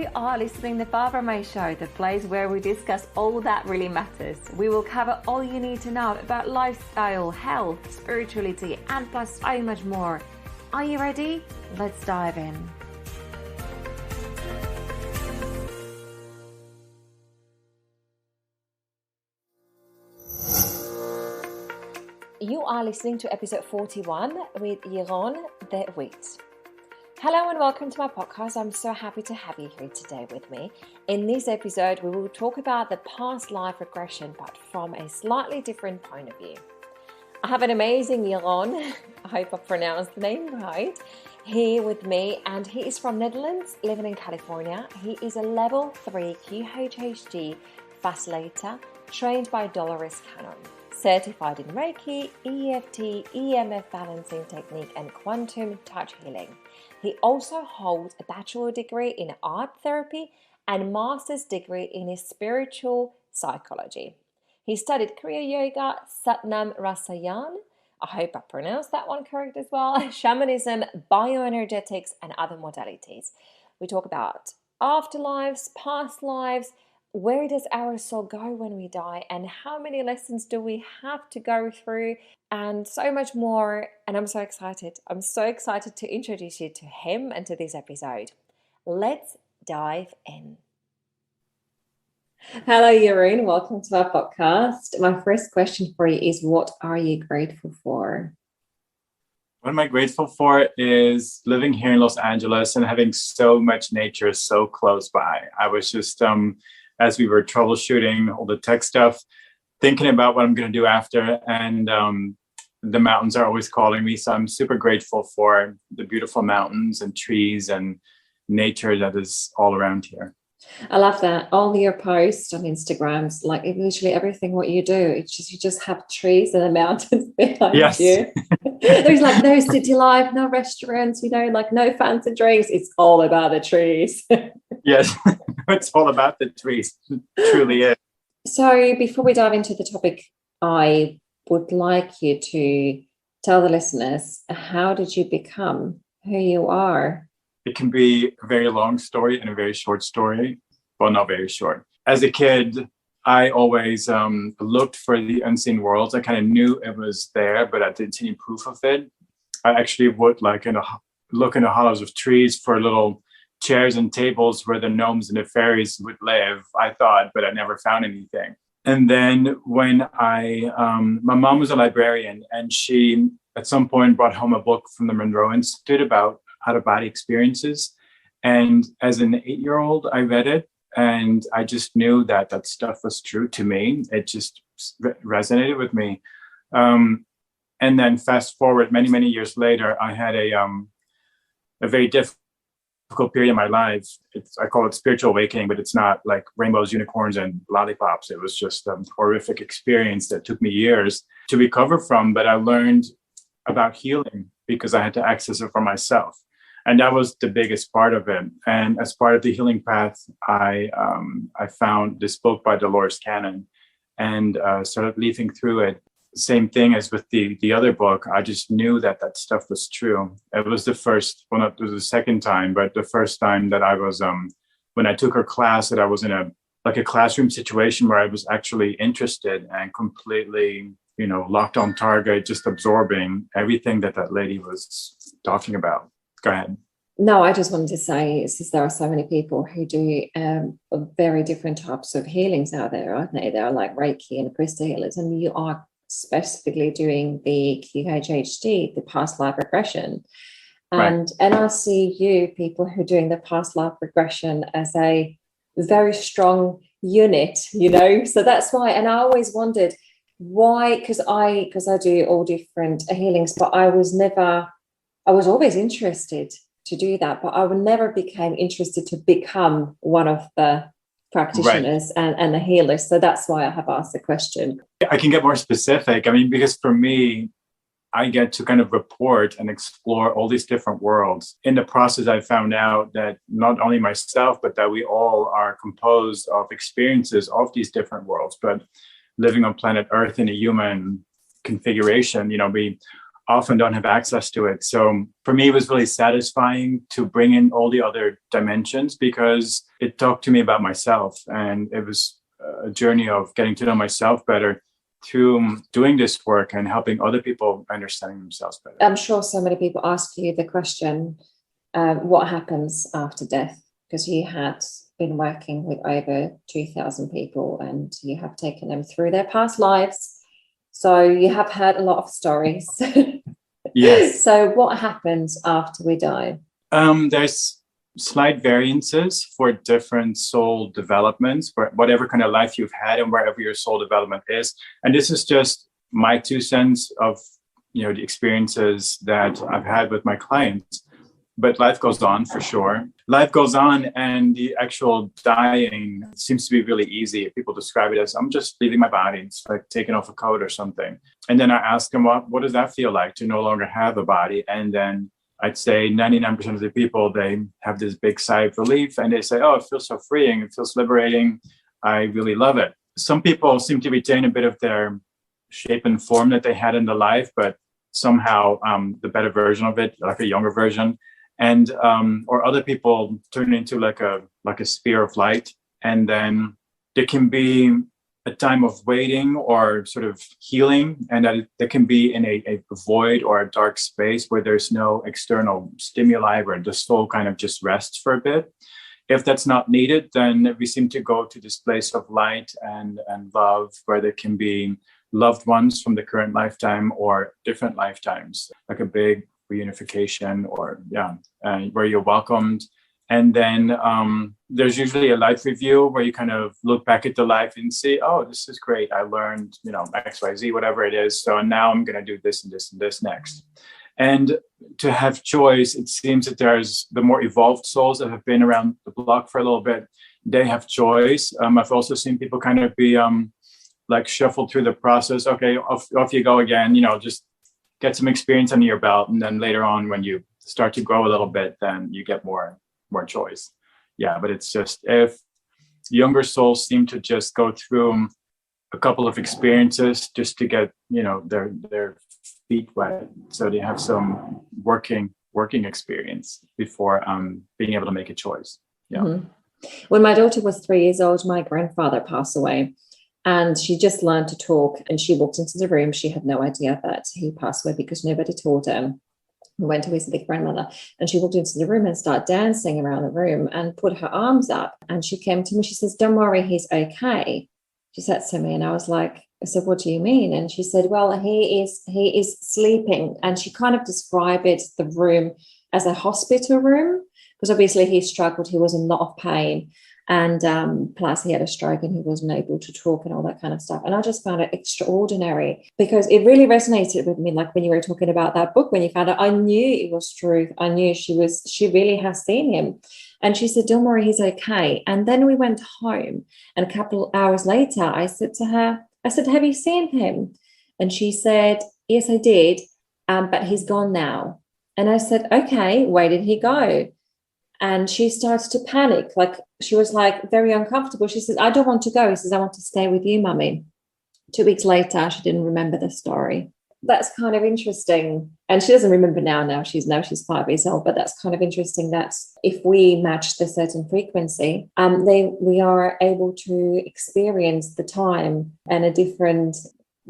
You are listening to the Far From My Show, the place where we discuss all that really matters. We will cover all you need to know about lifestyle, health, spirituality, and plus so much more. Are you ready? Let's dive in. You are listening to episode 41 with Jeroen the Wit. Hello and welcome to my podcast. I'm so happy to have you here today with me. In this episode, we will talk about the past life regression, but from a slightly different point of view. I have an amazing Jeroen, I hope I pronounced the name right, here with me, and he is from Netherlands, living in California. He is a level 3 QHHT Facilitator, trained by Dolore Canon, certified in Reiki, EFT, EMF Balancing Technique, and quantum touch healing. He also holds a bachelor degree in art therapy and master's degree in spiritual psychology. He studied Kriya Yoga, Nam Rasayan, I hope I pronounced that one correct as well, shamanism, bioenergetics, and other modalities. We talk about afterlives, past lives, where does our soul go when we die, and how many lessons do we have to go through, and so much more. And I'm so excited. I'm so excited to introduce you to him and to this episode. Let's dive in. Hello, Jeroen. Welcome to our podcast. My first question for you is, what are you grateful for? What am I grateful for is living here in Los Angeles and having so much nature so close by. I was just, as we were troubleshooting all the tech stuff, thinking about what I'm going to do after. And the mountains are always calling me. So I'm super grateful for the beautiful mountains and trees and nature that is all around here. I love that. All your posts on Instagrams, like literally everything what you do, it's just, you just have trees and the mountains behind you. There's like no city life, no restaurants, like no fancy drinks. It's all about the trees. Yes, it's all about the trees. It truly is. So before we dive into the topic, I would like you to tell the listeners, how did you become who you are? It can be a very long story and a very short story. Well, not very short. As a kid, I always looked for the unseen worlds. I kind of knew it was there, but I didn't see any proof of it. I actually would look in the hollows of trees for little chairs and tables where the gnomes and the fairies would live, I thought, but I never found anything. And then when my mom was a librarian, and she at some point brought home a book from the Monroe Institute about out-of-body experiences. And as an 8-year-old, I read it, and I just knew that that stuff was true to me. It just resonated with me. And then fast forward many, many years later, I had a very difficult period in my life. I call it spiritual awakening, but it's not like rainbows, unicorns, and lollipops. It was just a horrific experience that took me years to recover from. But I learned about healing because I had to access it for myself. And that was the biggest part of it. And as part of the healing path, I found this book by Dolore Canon and started leafing through it. Same thing as with the other book. I just knew that stuff was true. It was it was the second time, but the first time that I was, when I took her class, that I was in a classroom situation where I was actually interested and completely, locked on target, just absorbing everything that lady was talking about. Go ahead. No, I just wanted to say is there are so many people who do very different types of healings out there, aren't they? They're like Reiki and crystal healers, and you are specifically doing the QHHT, the past life regression. And I see people who are doing the past life regression as a very strong unit, So that's why, and I always wondered why, because I do all different healings, but I was always interested to do that, but I never became interested to become one of the practitioners and the healers. So that's why I have asked the question. I can get more specific. Because for me, I get to kind of report and explore all these different worlds. In the process, I found out that not only myself, but that we all are composed of experiences of these different worlds. But living on planet Earth in a human configuration, we often don't have access to it. So for me, it was really satisfying to bring in all the other dimensions because it talked to me about myself. And it was a journey of getting to know myself better through doing this work and helping other people understanding themselves better. I'm sure so many people ask you the question, what happens after death? Because you had been working with over 2,000 people and you have taken them through their past lives. So you have heard a lot of stories. Yes. So what happens after we die? There's slight variances for different soul developments, for whatever kind of life you've had and wherever your soul development is. And this is just my 2 cents of, the experiences that I've had with my clients. But life goes on for sure. Life goes on, and the actual dying seems to be really easy. People describe it as, I'm just leaving my body. It's like taking off a coat or something. And then I ask them, what does that feel like to no longer have a body? And then I'd say 99% of the people, they have this big sigh of relief and they say, oh, it feels so freeing. It feels liberating. I really love it. Some people seem to retain a bit of their shape and form that they had in the life, but somehow the better version of it, like a younger version. And or other people turn into like a sphere of light. And then there can be a time of waiting or sort of healing, and that can be in a void or a dark space where there's no external stimuli, where the soul kind of just rests for a bit. If that's not needed, then we seem to go to this place of light and love, where there can be loved ones from the current lifetime or different lifetimes, like a big reunification, or where you're welcomed. And then there's usually a life review where you kind of look back at the life and see, oh, this is great. I learned, XYZ, whatever it is. So now I'm going to do this and this and this next. And to have choice, it seems that there's the more evolved souls that have been around the block for a little bit. They have choice. I've also seen people kind of be like shuffled through the process. Okay, off you go again, just get some experience under your belt. And then later on, when you start to grow a little bit, then you get more choice. Yeah, but it's just, if younger souls seem to just go through a couple of experiences just to get, their feet wet. So they have some working experience before being able to make a choice. Yeah. Mm-hmm. When my daughter was 3 years old, my grandfather passed away. And she just learned to talk, and she walked into the room. She had no idea that he passed away because nobody told her. We went to visit the grandmother, and she walked into the room and started dancing around the room and put her arms up. And she came to me. She says, "Don't worry, he's okay." She said to me, and I said, "What do you mean?" And she said, "Well, he is sleeping." And she kind of described the room as a hospital room, because obviously he struggled. He was in a lot of pain. And plus he had a stroke and he wasn't able to talk and all that kind of stuff. And I just found it extraordinary, because it really resonated with me. Like when you were talking about that book, when you found out, I knew it was true. I knew she really has seen him. And she said, "Don't worry, he's okay." And then we went home, and a couple of hours later, I said to her, "Have you seen him?" And she said, "Yes, I did, but he's gone now." And I said, "Okay, where did he go?" And she started to panic. Like, she was like very uncomfortable. She says, "I don't want to go." He says, "I want to stay with you, Mummy." 2 weeks later, she didn't remember the story. That's kind of interesting. And she doesn't remember now she's 5 years old, but that's kind of interesting that if we match the certain frequency, we are able to experience the time and a different,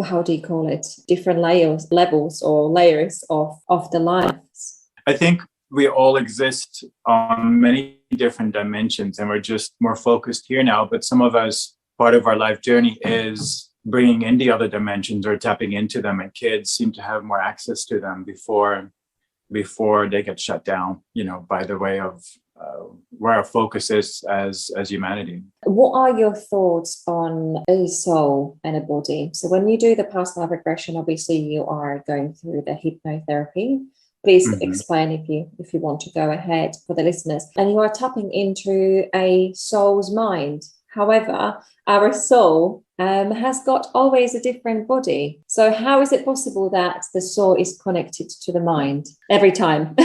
how do you call it? Different levels or layers of the lives. I think we all exist on many different dimensions, and we're just more focused here now. But some of us, part of our life journey is bringing in the other dimensions or tapping into them, and kids seem to have more access to them before they get shut down, by the way of where our focus is as humanity. What are your thoughts on a soul and a body? So when you do the past life regression, obviously you are going through the hypnotherapy. Please explain if you want to go ahead for the listeners. And you are tapping into a soul's mind. However, our soul has got always a different body. So how is it possible that the soul is connected to the mind every time?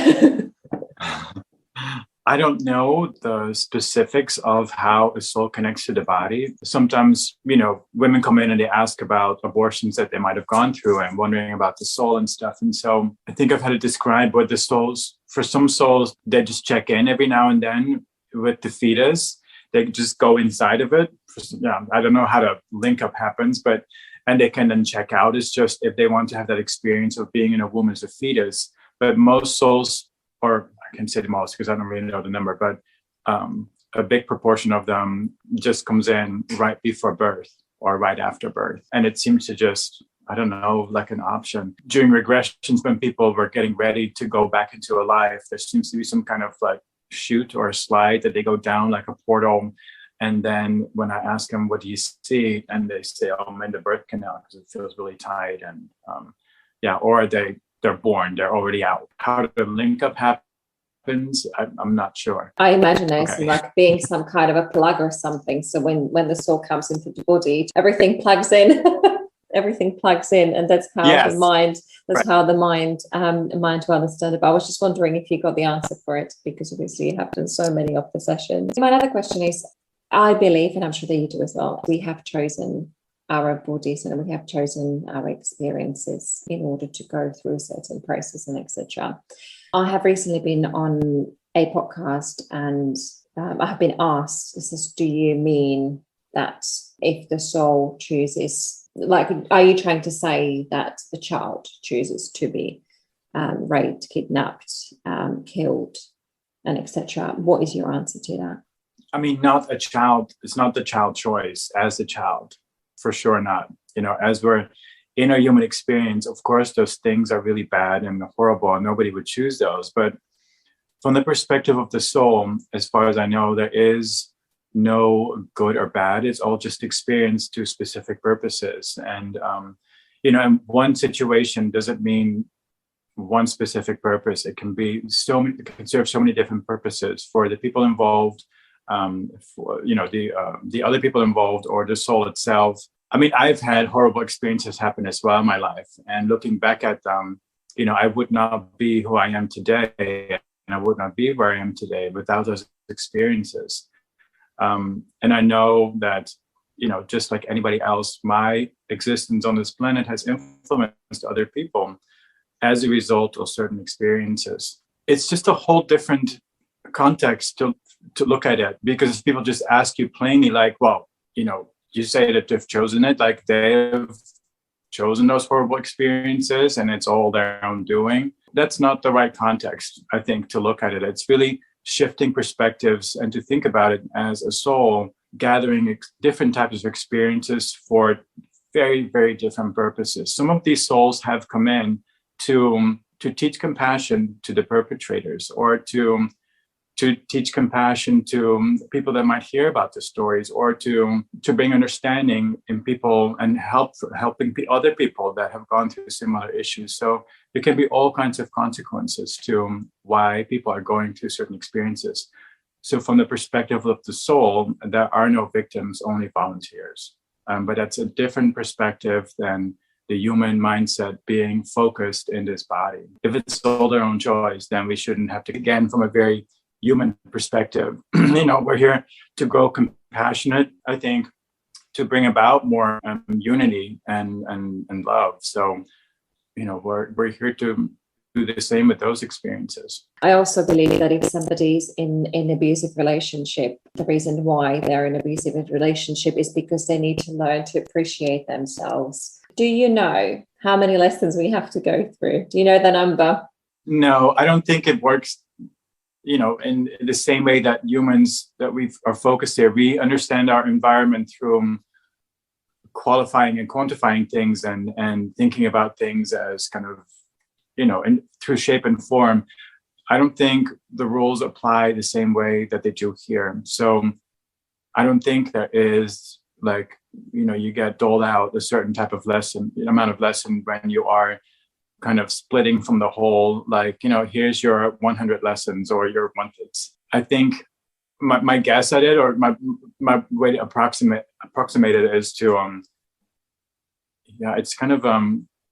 I don't know the specifics of how a soul connects to the body. Sometimes, women come in and they ask about abortions that they might have gone through and wondering about the soul and stuff. And so I think I've had to describe what the souls, for some souls, they just check in every now and then with the fetus. They just go inside of it. I don't know how the link up happens, and they can then check out. It's just if they want to have that experience of being in a womb as a fetus. But most souls, or I can't say the most because I don't really know the number, but a big proportion of them just comes in right before birth or right after birth. And it seems to just, I don't know, like an option. During regressions, when people were getting ready to go back into a life, there seems to be some kind of like chute or a slide that they go down like a portal. And then when I ask them, what do you see? And they say, oh, I'm in the birth canal because it feels really tight. And or they're born, they're already out. How the link up happens, I'm not sure. I imagine it's like being some kind of a plug or something. So when the soul comes into the body, everything plugs in. Everything plugs in, and that's how the mind. That's how the mind will understand it. But I was just wondering if you got the answer for it, because obviously you have done so many of the sessions. My other question is, I believe, and I'm sure that you do as well, we have chosen our bodies and we have chosen our experiences in order to go through a certain process and etc. I have recently been on a podcast and I have been asked, do you mean that if the soul chooses, like, are you trying to say that the child chooses to be raped, kidnapped, killed, and etc.? What is your answer to that? I mean, not a child. It's not the child choice as a child, for sure not. As we're in our human experience, of course, those things are really bad and horrible, and nobody would choose those. But from the perspective of the soul, as far as I know, there is no good or bad. It's all just experience to specific purposes. And, in one situation doesn't mean one specific purpose. It can be it can serve so many different purposes for the people involved, for the other people involved, or the soul itself. I mean, I've had horrible experiences happen as well in my life, and looking back at them, I would not be who I am today, and I would not be where I am today without those experiences. And I know that, just like anybody else, my existence on this planet has influenced other people as a result of certain experiences. It's just a whole different context to look at it, because people just ask you plainly, like, well, you say that they've chosen it, like they've chosen those horrible experiences and it's all their own doing. That's not the right context, I think, to look at it. It's really shifting perspectives and to think about it as a soul gathering different types of experiences for very, very different purposes. Some of these souls have come in to teach compassion to the perpetrators, or to teach compassion to people that might hear about the stories, or to bring understanding in people and helping other people that have gone through similar issues. So there can be all kinds of consequences to why people are going through certain experiences. So from the perspective of the soul, there are no victims, only volunteers. But that's a different perspective than the human mindset being focused in this body. If it's all their own choice, then we shouldn't have to, again, from a very human perspective, we're here to grow compassionate, I think, to bring about more unity and love. So, we're here to do the same with those experiences. I also believe that if somebody's in an abusive relationship, the reason why they're in an abusive relationship is because they need to learn to appreciate themselves. Do you know how many lessons we have to go through? Do you know the number? No, I don't think it works in the same way that humans, that we are focused here. We understand our environment through qualifying and quantifying things and thinking about things as kind of, through shape and form. I don't think the rules apply the same way that they do here. So I don't think there is like, you get doled out a certain type of amount of lesson when you are kind of splitting from the whole, like, here's your 100 lessons or your 1/5. I think my guess at it, or my way to approximate it, is to, it's kind of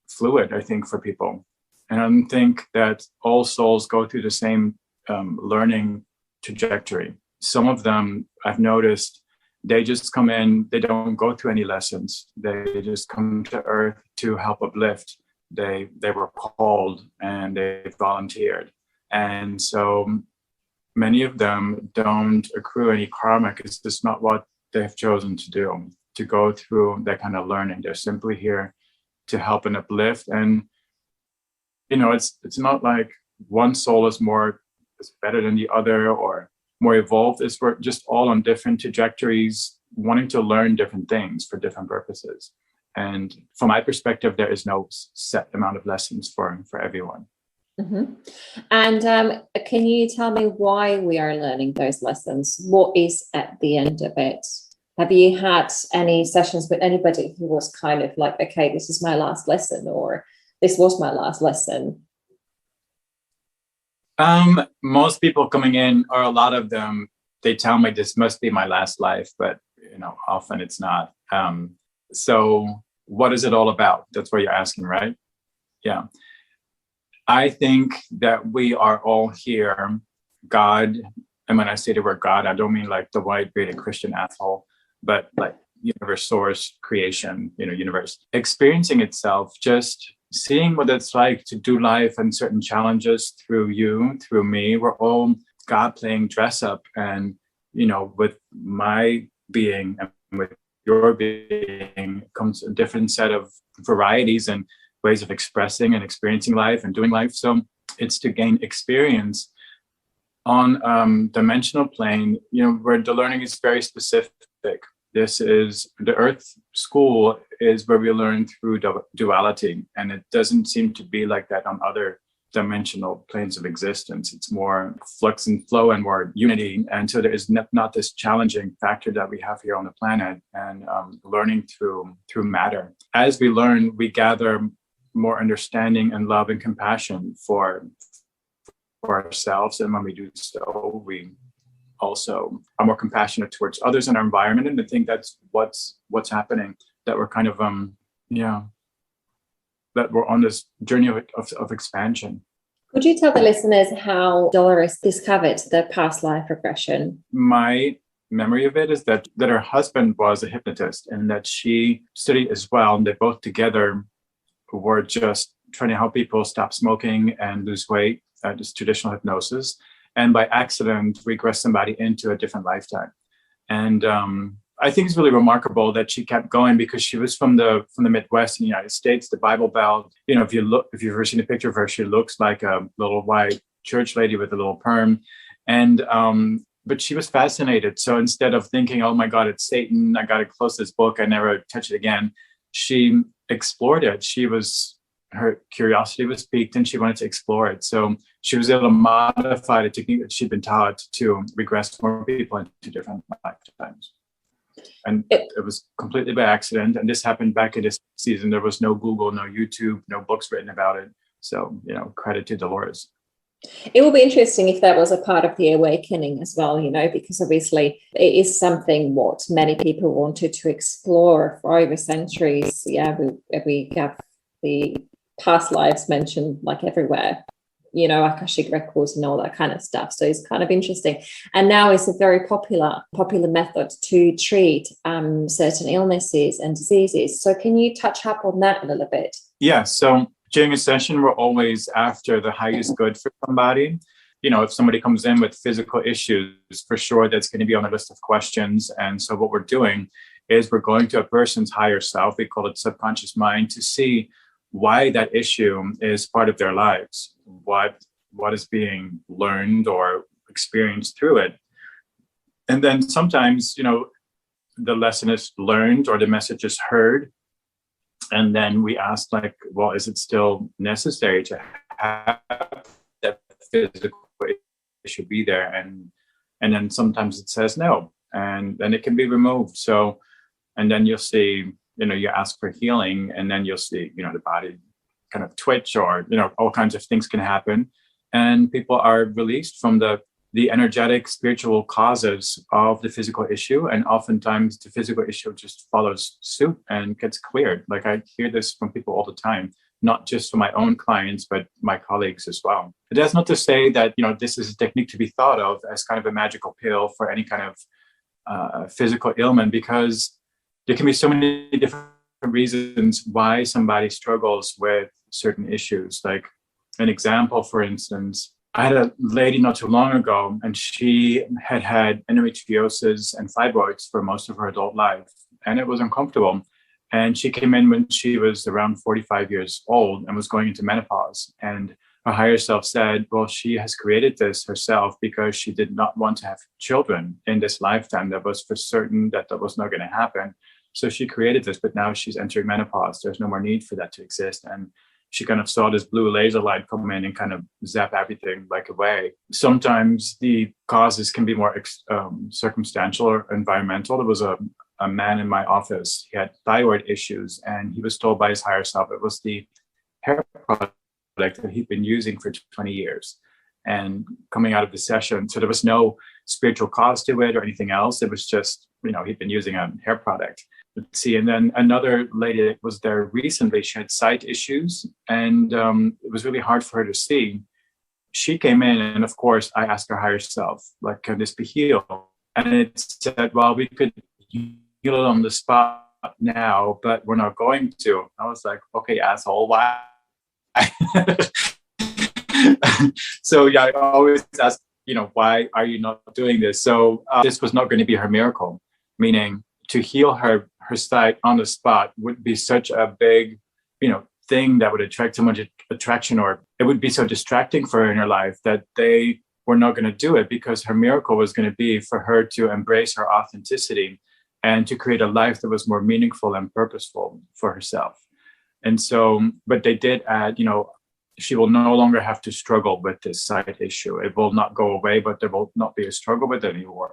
fluid, I think, for people. And I don't think that all souls go through the same learning trajectory. Some of them I've noticed, they just come in, they don't go through any lessons. They just come to Earth to help uplift. They were called and they volunteered. And so many of them don't accrue any karma because it's not what they've chosen to do, to go through that kind of learning. They're simply here to help and uplift. And, it's not like one soul is better than the other or more evolved. We're just all on different trajectories, wanting to learn different things for different purposes. And from my perspective, there is no set amount of lessons for everyone. Mm-hmm. And can you tell me why we are learning those lessons? What is at the end of it? Have you had any sessions with anybody who was kind of like, okay, this is my last lesson, or this was my last lesson? Most people coming in, or a lot of them, they tell me this must be my last life, but often it's not. So what is it all about? That's what you're asking, right? Yeah. I think that we are all here, God, and when I say the word God, I don't mean like the white bearded Christian asshole, but like universe, source, creation, universe, experiencing itself, just seeing what it's like to do life and certain challenges through you, through me. We're all God playing dress up, and with my being and with your being comes a different set of varieties and ways of expressing and experiencing life and doing life. So it's to gain experience on dimensional plane, where the learning is very specific. This is the Earth School is where we learn through duality, and it doesn't seem to be like that on other dimensional planes of existence. It's more flux and flow and more unity. And so there is not this challenging factor that we have here on the planet, and learning through matter. As we learn, we gather more understanding and love and compassion for ourselves. And when we do so, we also are more compassionate towards others in our environment. And I think that's what's happening, that we're kind of, that we're on this journey of expansion. Could you tell the listeners how Dolores discovered the past life regression? My memory of it is that her husband was a hypnotist, and that she studied as well. And they both together were just trying to help people stop smoking and lose weight, just traditional hypnosis. And by accident, regress somebody into a different lifetime. And I think it's really remarkable that she kept going, because she was from the Midwest in the United States, the Bible Belt. If you've ever seen a picture of her, she looks like a little white church lady with a little perm. And but she was fascinated. So instead of thinking, oh my God, it's Satan, I got to close this book, I never touch it again, she explored it. Her curiosity was piqued, and she wanted to explore it. So she was able to modify the technique that she'd been taught to regress more people into different lifetimes. And it was completely by accident. And this happened back in this season. There was no Google, no YouTube, no books written about it. So, credit to Dolores. It will be interesting if that was a part of the awakening as well, because obviously it is something what many people wanted to explore for over centuries. Yeah, we have the past lives mentioned like everywhere, Akashic records and all that kind of stuff. So it's kind of interesting. And now it's a very popular method to treat certain illnesses and diseases. So can you touch up on that a little bit? Yeah. So during a session, we're always after the highest good for somebody. If somebody comes in with physical issues, for sure, that's going to be on a list of questions. And so what we're doing is we're going to a person's higher self. We call it subconscious mind, to see why that issue is part of their lives, what is being learned or experienced through it. And then sometimes, the lesson is learned or the message is heard. And then we ask, like, well, is it still necessary to have that physical issue be there? And then sometimes it says no, and then it can be removed. So, and then you'll see, you ask for healing, and then you'll see, the body kind of twitch, or, all kinds of things can happen. And people are released from the energetic spiritual causes of the physical issue. And oftentimes the physical issue just follows suit and gets cleared. Like, I hear this from people all the time. not just for my own clients, but my colleagues as well. But that's not to say that, this is a technique to be thought of as kind of a magical pill for any kind of physical ailment, because there can be so many different reasons why somebody struggles with certain issues. Like an example, for instance, I had a lady not too long ago, and she had endometriosis and fibroids for most of her adult life, and it was uncomfortable. And she came in when she was around 45 years old and was going into menopause. And her higher self said, well, she has created this herself because she did not want to have children in this lifetime. That was for certain that was not going to happen. So she created this, but now she's entering menopause. There's no more need for that to exist. And she kind of saw this blue laser light come in and kind of zap everything like away. Sometimes the causes can be more circumstantial or environmental. There was a man in my office. He had thyroid issues, and he was told by his higher self it was the hair product that he'd been using for 20 years. And coming out of the session, so there was no spiritual cause to it or anything else. It was just, he'd been using a hair product. Let's see. And then another lady that was there recently, she had sight issues, and it was really hard for her to see. She came in, and of course, I asked her higher self, like, can this be healed? And it said, well, we could heal it on the spot now, but we're not going to. I was like, okay, asshole, why? So yeah, I always ask, why are you not doing this? So this was not going to be her miracle, meaning to heal her sight on the spot would be such a big, thing that would attract so much attraction, or it would be so distracting for her in her life that they were not going to do it, because her miracle was going to be for her to embrace her authenticity and to create a life that was more meaningful and purposeful for herself. And so, but they did add, she will no longer have to struggle with this sight issue. It will not go away, but there will not be a struggle with it anymore.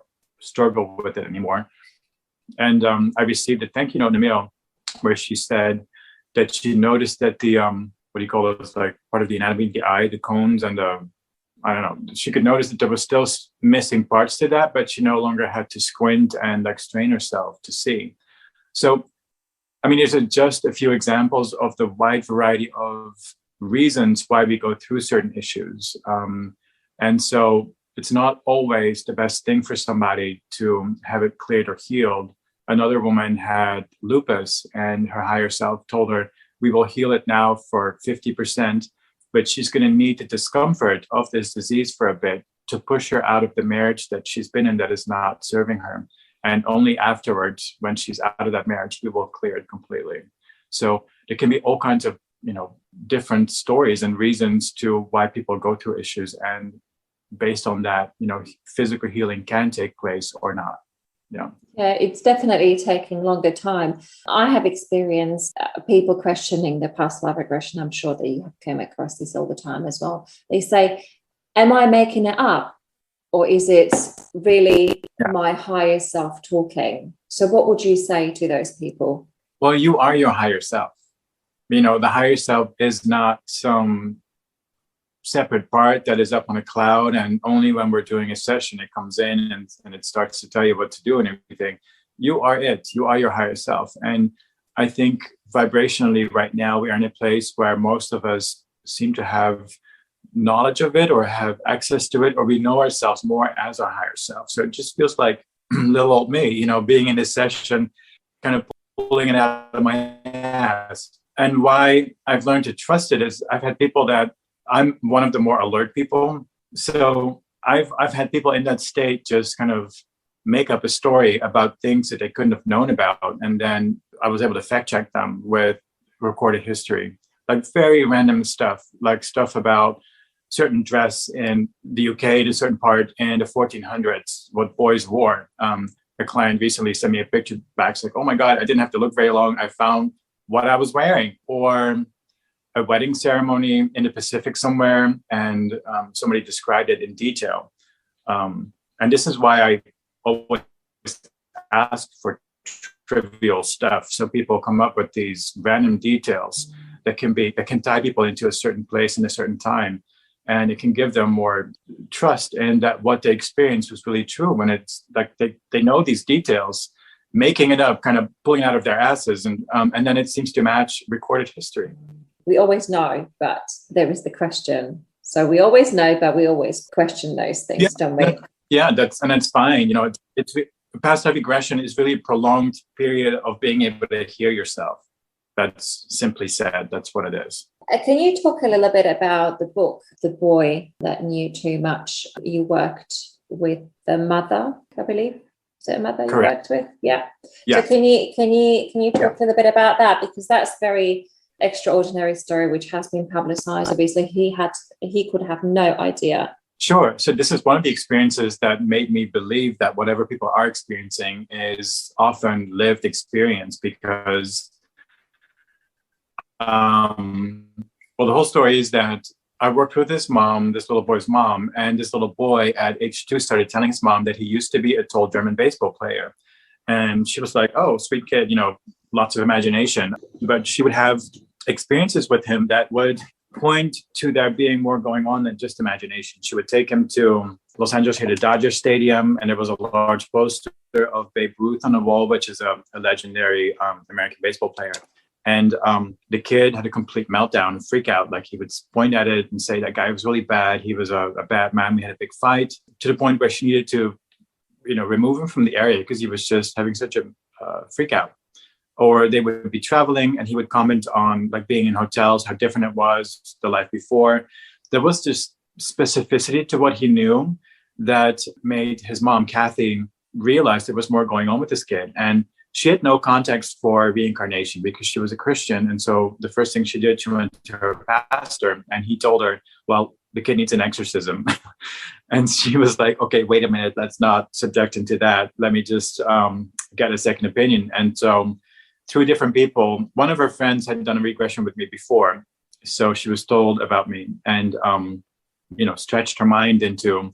And I received a thank you note in the mail where she said that she noticed that the, what do you call those, like part of the anatomy of the eye, the cones and she could notice that there was still missing parts to that, but she no longer had to squint and like strain herself to see. So, these are just a few examples of the wide variety of reasons why we go through certain issues. And so it's not always the best thing for somebody to have it cleared or healed. Another woman had lupus, and her higher self told her, we will heal it now for 50%, but she's going to need the discomfort of this disease for a bit to push her out of the marriage that she's been in that is not serving her. And only afterwards, when she's out of that marriage, we will clear it completely. So there can be all kinds of, different stories and reasons to why people go through issues. And based on that, physical healing can take place or not. Yeah, it's definitely taking longer time. I have experienced people questioning the past life regression. I'm sure that you have come across this all the time as well. They say, am I making it up? Or is it really my higher self talking? So what would you say to those people? Well, you are your higher self. The higher self is not some separate part that is up on a cloud, and only when we're doing a session it comes in and it starts to tell you what to do and everything. You are it. You are your higher self. And I think vibrationally right now we are in a place where most of us seem to have knowledge of it or have access to it, or we know ourselves more as our higher self. So it just feels like little old me, being in this session, kind of pulling it out of my ass. And why I've learned to trust it is I've had people that I'm one of the more alert people. So I've had people in that state just kind of make up a story about things that they couldn't have known about. And then I was able to fact check them with recorded history, like very random stuff, like stuff about certain dress in the UK, to a certain part in the 1400s, what boys wore. A client recently sent me a picture back. It's like, oh my God, I didn't have to look very long. I found what I was wearing. Or a wedding ceremony in the Pacific somewhere, and somebody described it in detail. And this is why I always ask for trivial stuff. So people come up with these random details that can tie people into a certain place in a certain time. And it can give them more trust in that what they experienced was really true, when it's like they know these details, making it up, kind of pulling out of their asses. And then it seems to match recorded history. We always know, but there is the question. So we always know, but we always question those things, don't we? Yeah, that's fine. It's past life regression is really a prolonged period of being able to hear yourself. That's simply said. That's what it is. Can you talk a little bit about the book, The Boy That Knew Too Much? You worked with the mother, I believe. Is it a mother you worked with? Yeah. So can you talk a little bit about that? Because that's very extraordinary story which has been publicized. Obviously he could have no idea. Sure. So this is one of the experiences that made me believe that whatever people are experiencing is often lived experience, because the whole story is that I worked with this little boy's mom, and this little boy at age 2 started telling his mom that he used to be a tall German baseball player. And she was like, oh, sweet kid, lots of imagination. But she would have experiences with him that would point to there being more going on than just imagination. She would take him to Los Angeles, here to Dodger Stadium, and there was a large poster of Babe Ruth on the wall, which is a legendary American baseball player. And the kid had a complete meltdown and freak out. Like, he would point at it and say that guy was really bad. He was a bad man. We had a big fight, to the point where she needed to, remove him from the area because he was just having such a freak out. Or they would be traveling and he would comment on like being in hotels, how different it was the life before. There was this specificity to what he knew that made his mom, Kathy, realize there was more going on with this kid. And she had no context for reincarnation because she was a Christian. And so the first thing she did, she went to her pastor and he told her, well, the kid needs an exorcism. And she was like, okay, wait a minute, let's not subject him to that. Let me just get a second opinion. And so through different people, one of her friends had done a regression with me before. So she was told about me and, stretched her mind into,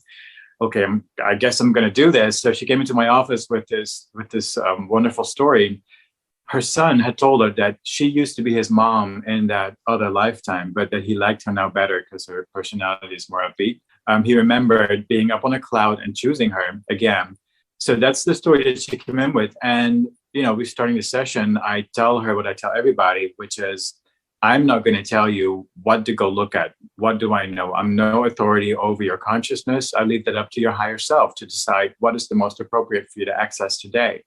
okay, I guess I'm going to do this. So she came into my office with this wonderful story. Her son had told her that she used to be his mom in that other lifetime, but that he liked her now better because her personality is more upbeat. He remembered being up on a cloud and choosing her again. So that's the story that she came in with. And, we're starting the session. I tell her what I tell everybody, which is, I'm not going to tell you what to go look at. What do I know? I'm no authority over your consciousness. I leave that up to your higher self to decide what is the most appropriate for you to access today.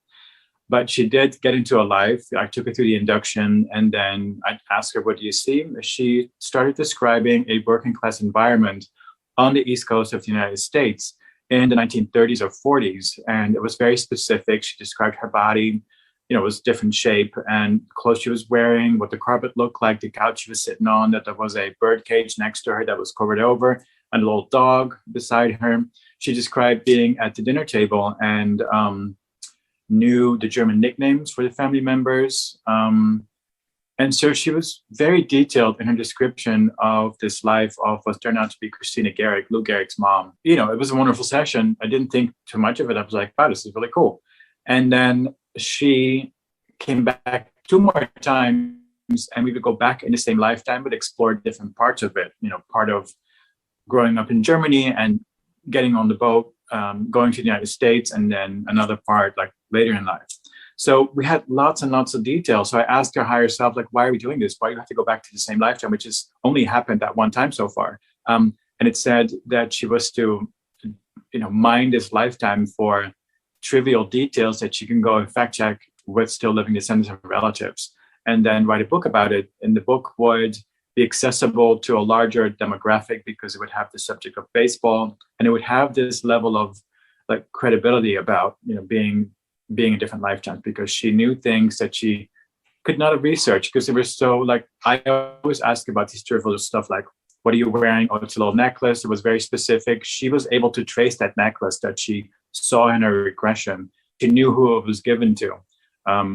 But she did get into a life. I took her through the induction, and then I asked her, what do you see? She started describing a working class environment on the East Coast of the United States in the 1930s or 40s. And it was very specific. She described her body. It was different shape and clothes she was wearing, what the carpet looked like, the couch she was sitting on, that there was a bird cage next to her that was covered over, and a little dog beside her. She described being at the dinner table and knew the German nicknames for the family members. And so she was very detailed in her description of this life of what turned out to be Christina Garrick, Lou Gehrig's mom. It was a wonderful session. I didn't think too much of it. I was like, wow, this is really cool. And then she came back 2 more times, and we would go back in the same lifetime, but explore different parts of it. Part of growing up in Germany and getting on the boat, going to the United States, and then another part like later in life. So we had lots and lots of detail. So I asked her higher self, like, why are we doing this? Why do you have to go back to the same lifetime, which has only happened that one time so far? And it said that she was to, mine this lifetime for trivial details that she can go and fact check with still living descendants of relatives, and then write a book about it. And the book would be accessible to a larger demographic because it would have the subject of baseball, and it would have this level of like credibility about, being in different lifetimes, because she knew things that she could not have researched because they were so like, I always ask about these trivial stuff like, what are you wearing? Oh, it's a little necklace. It was very specific. She was able to trace that necklace that she saw in her regression. She knew who it was given to.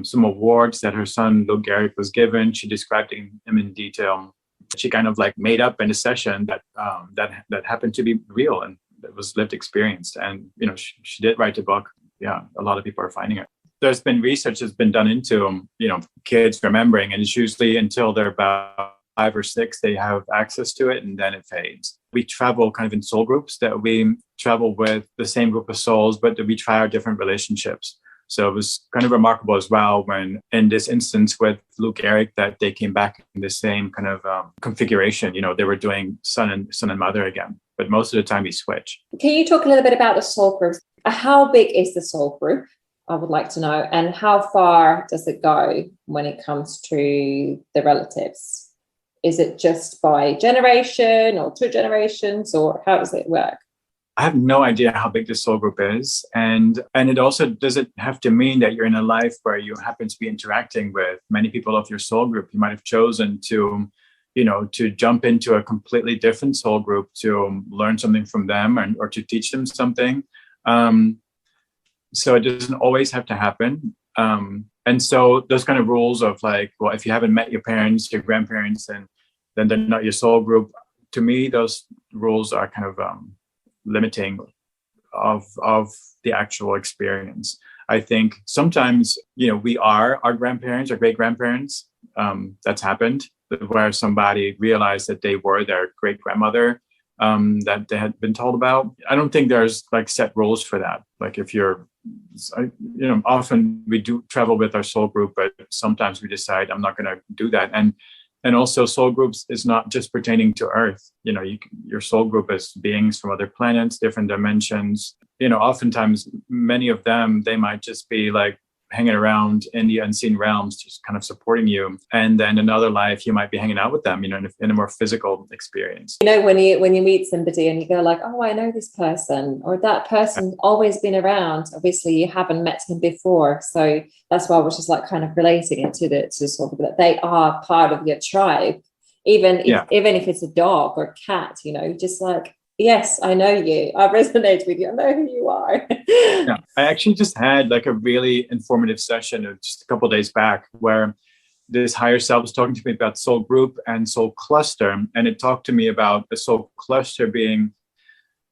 Some awards that her son, Lou Gehrig, was given, she described him in detail. She kind of like made up in a session that happened to be real and it was lived experience. And, she did write a book. Yeah, a lot of people are finding it. There's been research that's been done into, kids remembering, and it's usually until they're about 5 or 6, they have access to it, and then it fades. We travel kind of in soul groups, that we travel with the same group of souls, but that we try our different relationships. So it was kind of remarkable as well when, in this instance with Luke Eric, that they came back in the same kind of configuration. They were doing son and mother again, but most of the time we switch. Can you talk a little bit about the soul groups? How big is the soul group? I would like to know. And how far does it go when it comes to the relatives? Is it just by generation or 2 generations, or how does it work? I have no idea how big the soul group is. And it also doesn't have to mean that you're in a life where you happen to be interacting with many people of your soul group. You might have chosen to jump into a completely different soul group to learn something from them or to teach them something. So it doesn't always have to happen. And so those kind of rules of like, well, if you haven't met your parents, your grandparents, and then they're not your soul group, to me, those rules are kind of limiting of the actual experience. I think sometimes, we are our grandparents or great grandparents. That's happened, where somebody realized that they were their great grandmother that they had been told about. I don't think there's like set rules for that. Like if you're, often we do travel with our soul group, but sometimes we decide I'm not going to do that. And also soul groups is not just pertaining to Earth. Your soul group is beings from other planets, different dimensions. Oftentimes many of them, they might just be like hanging around in the unseen realms, just kind of supporting you. And then another life, you might be hanging out with them, in a more physical experience. When you meet somebody and you go like, oh, I know this person, or that person's always been around. Obviously, you haven't met him before. So that's why I was just like kind of relating it to sort of that they are part of your tribe, even if it's a dog or cat, just like, yes, I know you. I resonate with you. I know who you are. Yeah, I actually just had like a really informative session just a couple of days back where this higher self was talking to me about soul group and soul cluster. And it talked to me about the soul cluster being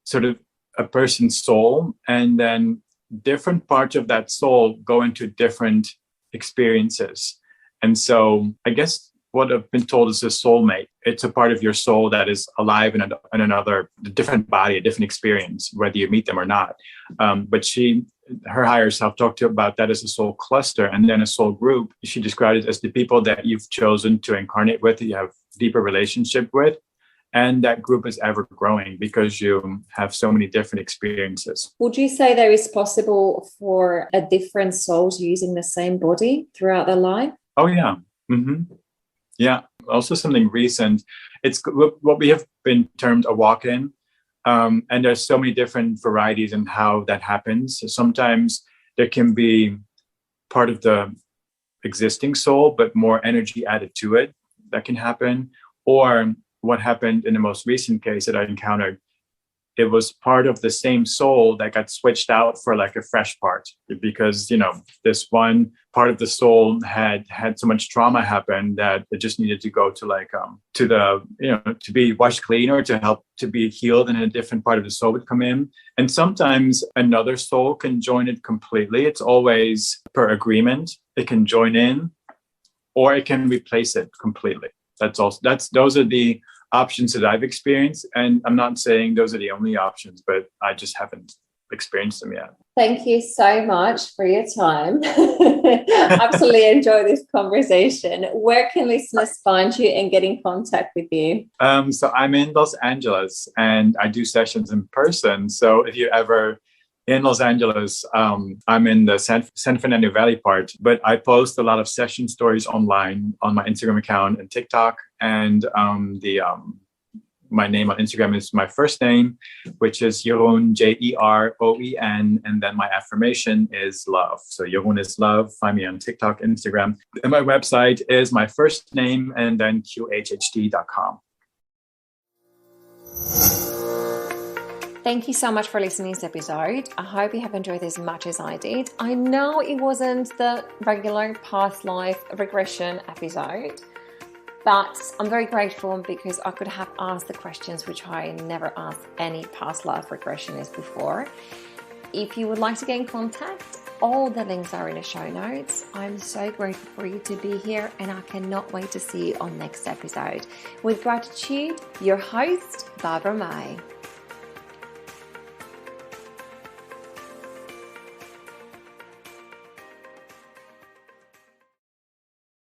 sort of a person's soul. And then different parts of that soul go into different experiences. And so I guess what I've been told is a soulmate. It's a part of your soul that is alive in another different body, a different experience, whether you meet them or not. But her higher self talked about that as a soul cluster, and then a soul group. She described it as the people that you've chosen to incarnate with, that you have deeper relationship with. And that group is ever growing because you have so many different experiences. Would you say there is possible for a different souls using the same body throughout their life? Oh, yeah. Mm-hmm. Yeah, also something recent. It's what we have been termed a walk-in. And there's so many different varieties in how that happens. So sometimes there can be part of the existing soul, but more energy added to it that can happen. Or what happened in the most recent case that I encountered, it was part of the same soul that got switched out for like a fresh part, because this one part of the soul had so much trauma happen that it just needed to go to like to be washed clean, or to help to be healed, and a different part of the soul would come in. And sometimes another soul can join it completely. It's always per agreement. It can join in, or it can replace it completely. Those are the options that I've experienced. And I'm not saying those are the only options, but I just haven't experienced them yet. Thank you so much for your time. Absolutely enjoy this conversation. Where can listeners find you and get in contact with you? So I'm in Los Angeles and I do sessions in person. So if you're ever in Los Angeles, I'm in the San Fernando Valley part, but I post a lot of session stories online on my Instagram account and TikTok. And my name on Instagram is my first name, which is Jeroen, Jeroen, and then my affirmation is love. So Jeroen is love. Find me on TikTok, Instagram. And my website is my first name and then QHHT.com. Thank you so much for listening to this episode. I hope you have enjoyed this as much as I did. I know it wasn't the regular past life regression episode, but I'm very grateful because I could have asked the questions which I never asked any past life regressionists before. If you would like to get in contact, all the links are in the show notes. I'm so grateful for you to be here, and I cannot wait to see you on next episode. With gratitude, your host, Barbara May.